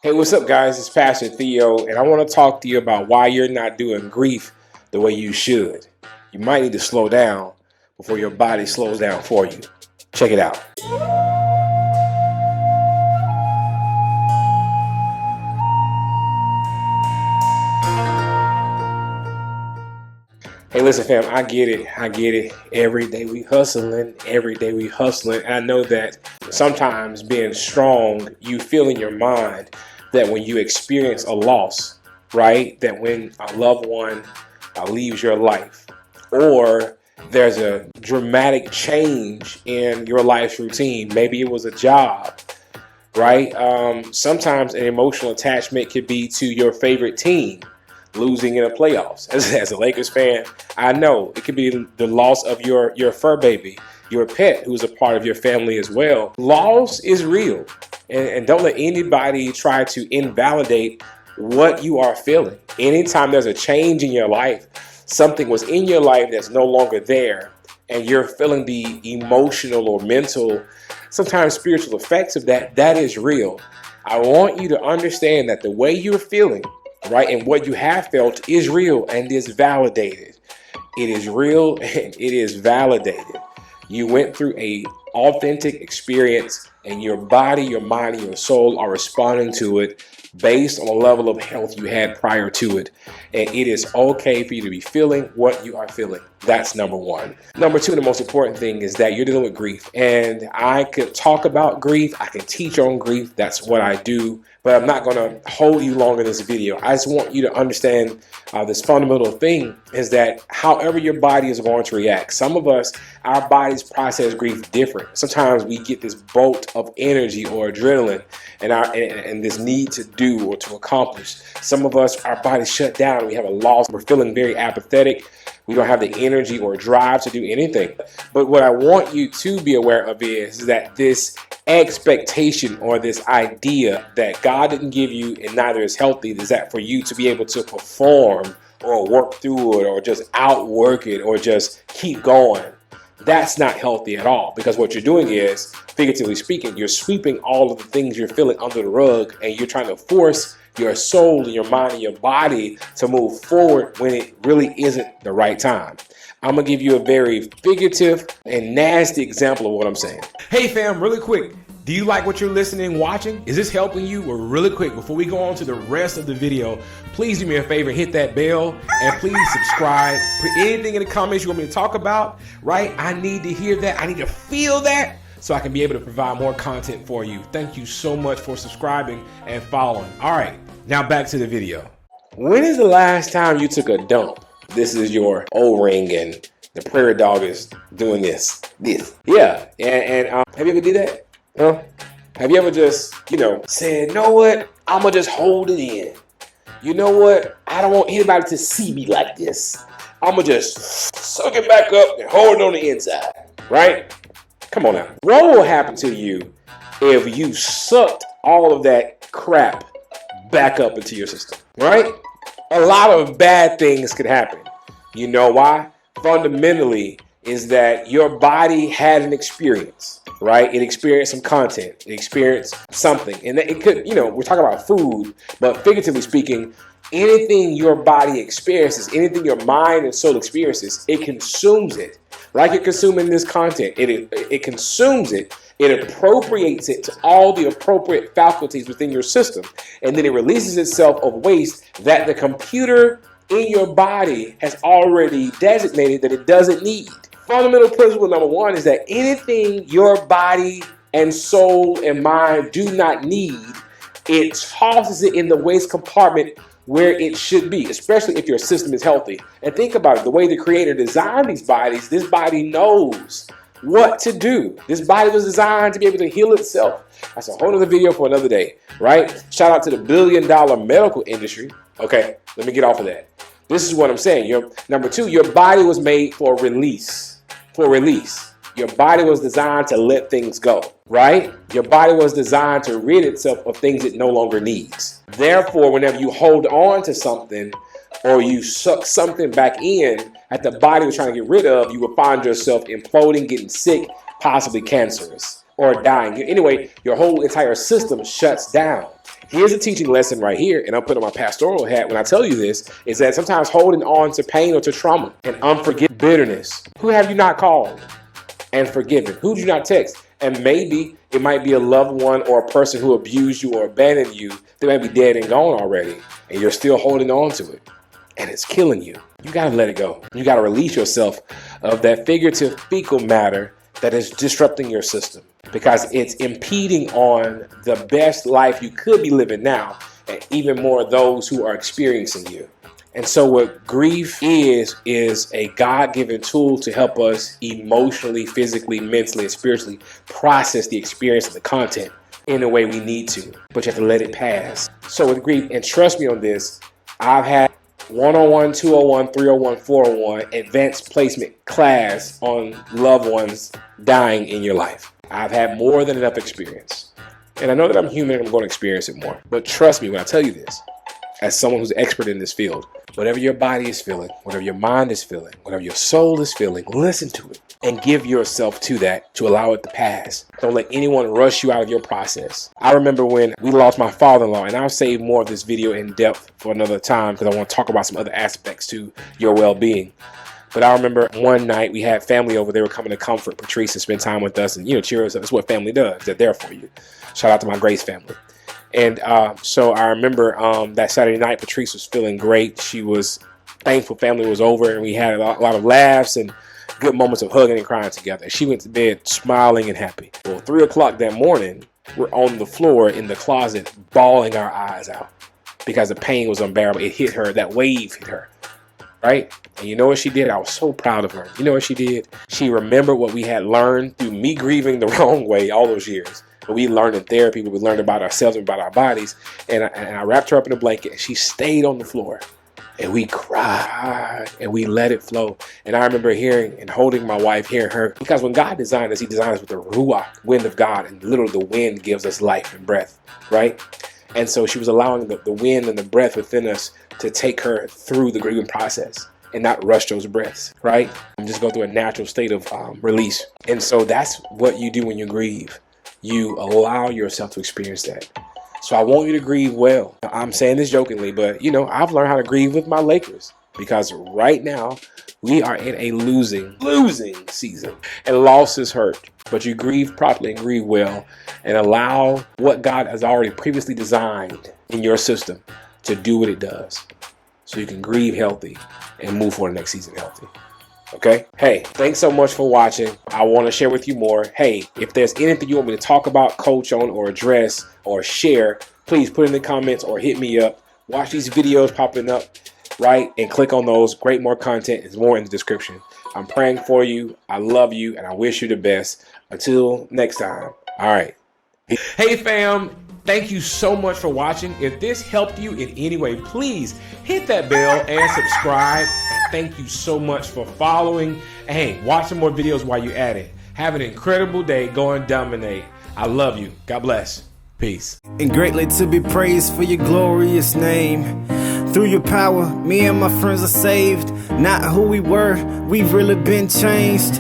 Hey, what's up, guys? It's Pastor Theo, and I want to talk to you about why you're not doing grief the way you should. You might need to slow down before your body slows down for you. Check it out. Hey, listen, fam, I get it. Every day we hustling, And I know that sometimes being strong, you feel in your mind that when you experience a loss, right, that when a loved one leaves your life, or there's a dramatic change in your life's routine, maybe it was a job, right? Sometimes an emotional attachment could be to your favorite team losing in the playoffs. As a Lakers fan, I know it could be the loss of your fur baby, your pet, who's a part of your family as well. Loss is real, and don't let anybody try to invalidate what you are feeling. Anytime there's a change in your life, something was in your life that's no longer there, and you're feeling the emotional or mental, sometimes spiritual effects of that is real. I want you to understand that the way you're feeling, right, and what you have felt is real and is validated. It is real and it is validated. You went through a authentic experience, and your body, your mind, and your soul are responding to it based on the level of health you had prior to it. And it is okay for you to be feeling what you are feeling. That's number one. Number two, the most important thing is that you're dealing with grief. And I could talk about grief. I can teach on grief. That's what I do. But I'm not going to hold you long in this video. I just want you to understand this fundamental thing is that however your body is going to react, some of us, our bodies process grief different. Sometimes we get this bolt of energy or adrenaline and this need to do or to accomplish. Some of us, our bodies shut down. We have a loss. We're feeling very apathetic. We don't have the energy or drive to do anything. But what I want you to be aware of is that this expectation or this idea that God didn't give you and neither is healthy is that for you to be able to perform or work through it or just outwork it or just keep going. That's not healthy at all, because what you're doing is, figuratively speaking, you're sweeping all of the things you're feeling under the rug, and you're trying to force your soul and your mind and your body to move forward when it really isn't the right time. I'm going to give you a very figurative and nasty example of what I'm saying. Hey fam, really quick. Do you like what you're listening and watching? Is this helping you? Well, really quick, before we go on to the rest of the video, please do me a favor, hit that bell, and please subscribe. Put anything in the comments you want me to talk about, right? I need to hear that. I need to feel that so I can be able to provide more content for you. Thank you so much for subscribing and following. All right, now back to the video. When is the last time you took a dump? This is your O-ring and the prairie dog is doing this. Yeah, and have you ever did that? Huh? Have you ever just, said, know what? I'm going to just hold it in. You know what? I don't want anybody to see me like this. I'm going to just suck it back up and hold it on the inside, right? Come on now. What will happen to you if you sucked all of that crap back up into your system, right? A lot of bad things could happen. You know why? Fundamentally is that your body had an experience, right? It experienced some content. It experienced something. And it could, we're talking about food, but figuratively speaking, anything your body experiences, anything your mind and soul experiences, it consumes it. Like you're consuming this content. It consumes it. It appropriates it to all the appropriate faculties within your system. And then it releases itself of waste that the computer in your body has already designated that it doesn't need. Fundamental principle number one is that anything your body and soul and mind do not need, it tosses it in the waste compartment where it should be, especially if your system is healthy. And think about it, the way the creator designed these bodies, this body knows what to do. This body was designed to be able to heal itself. That's a whole other video for another day, right? Shout out to the billion-dollar medical industry. Okay, let me get off of that. This is what I'm saying. Number two, your body was made for release. Your body was designed to let things go, right? Your body was designed to rid itself of things it no longer needs. Therefore, whenever you hold on to something or you suck something back in that the body was trying to get rid of, you will find yourself imploding, getting sick, possibly cancerous, or dying. Anyway, your whole entire system shuts down. Here's a teaching lesson right here, and I'm putting on my pastoral hat when I tell you this, is that sometimes holding on to pain or to trauma and unforgiven bitterness. Who have you not called and forgiven? Who did you not text? And maybe it might be a loved one or a person who abused you or abandoned you. They might be dead and gone already, and you're still holding on to it, and it's killing you. You got to let it go. You got to release yourself of that figurative fecal matter that is disrupting your system, because it's impeding on the best life you could be living now, and even more those who are experiencing you. And so what grief is a God-given tool to help us emotionally, physically, mentally, and spiritually process the experience of the content in the way we need to, but you have to let it pass. So with grief, and trust me on this, I've had 101, 201, 301, 401 advanced placement class on loved ones dying in your life. I've had more than enough experience. And I know that I'm human and I'm going to experience it more. But trust me when I tell you this, as someone who's expert in this field, whatever your body is feeling, whatever your mind is feeling, whatever your soul is feeling, listen to it and give yourself to that to allow it to pass. Don't let anyone rush you out of your process. I remember when we lost my father-in-law, and I'll save more of this video in depth for another time because I want to talk about some other aspects to your well-being. But I remember one night we had family over. They were coming to comfort Patrice and spend time with us and, cheer us up. That's what family does. They're there for you. Shout out to my Grace family. And so I remember that Saturday night, Patrice was feeling great. She was thankful family was over, and we had a lot of laughs and good moments of hugging and crying together. She went to bed smiling and happy. Well, 3 o'clock that morning, we're on the floor in the closet, bawling our eyes out because the pain was unbearable. It hit her. That wave hit her, right? And you know what she did? I was so proud of her. You know what she did? She remembered what we had learned through me grieving the wrong way all those years. But we learned in therapy, we learned about ourselves and about our bodies. And I wrapped her up in a blanket, and she stayed on the floor. And we cried, and we let it flow. And I remember hearing and holding my wife, hearing her. Because when God designed us, he designed us with the ruach, wind of God. And literally the wind gives us life and breath, right? And so she was allowing the wind and the breath within us to take her through the grieving process and not rush those breaths, right? And just go through a natural state of release. And so that's what you do when you grieve. You allow yourself to experience that. So I want you to grieve well. I'm saying this jokingly, but I've learned how to grieve with my Lakers because right now we are in a losing season, and losses hurt. But you grieve properly and grieve well and allow what God has already previously designed in your system to do what it does. So you can grieve healthy and move for the next season healthy. Okay. Hey, thanks so much for watching. I want to share with you more. Hey, if there's anything you want me to talk about, coach on, or address, or share, please put in the comments or hit me up. Watch these videos popping up, right? And click on those. Great more content is more in the description. I'm praying for you. I love you, and I wish you the best. Until next time. All right. Hey, fam. Thank you so much for watching. If this helped you in any way, please hit that bell and subscribe. And thank you so much for following. And hey, watch some more videos while you're at it. Have an incredible day. Go and dominate. I love you. God bless. Peace. And greatly to be praised for your glorious name. Through your power, me and my friends are saved. Not who we were, we've really been changed.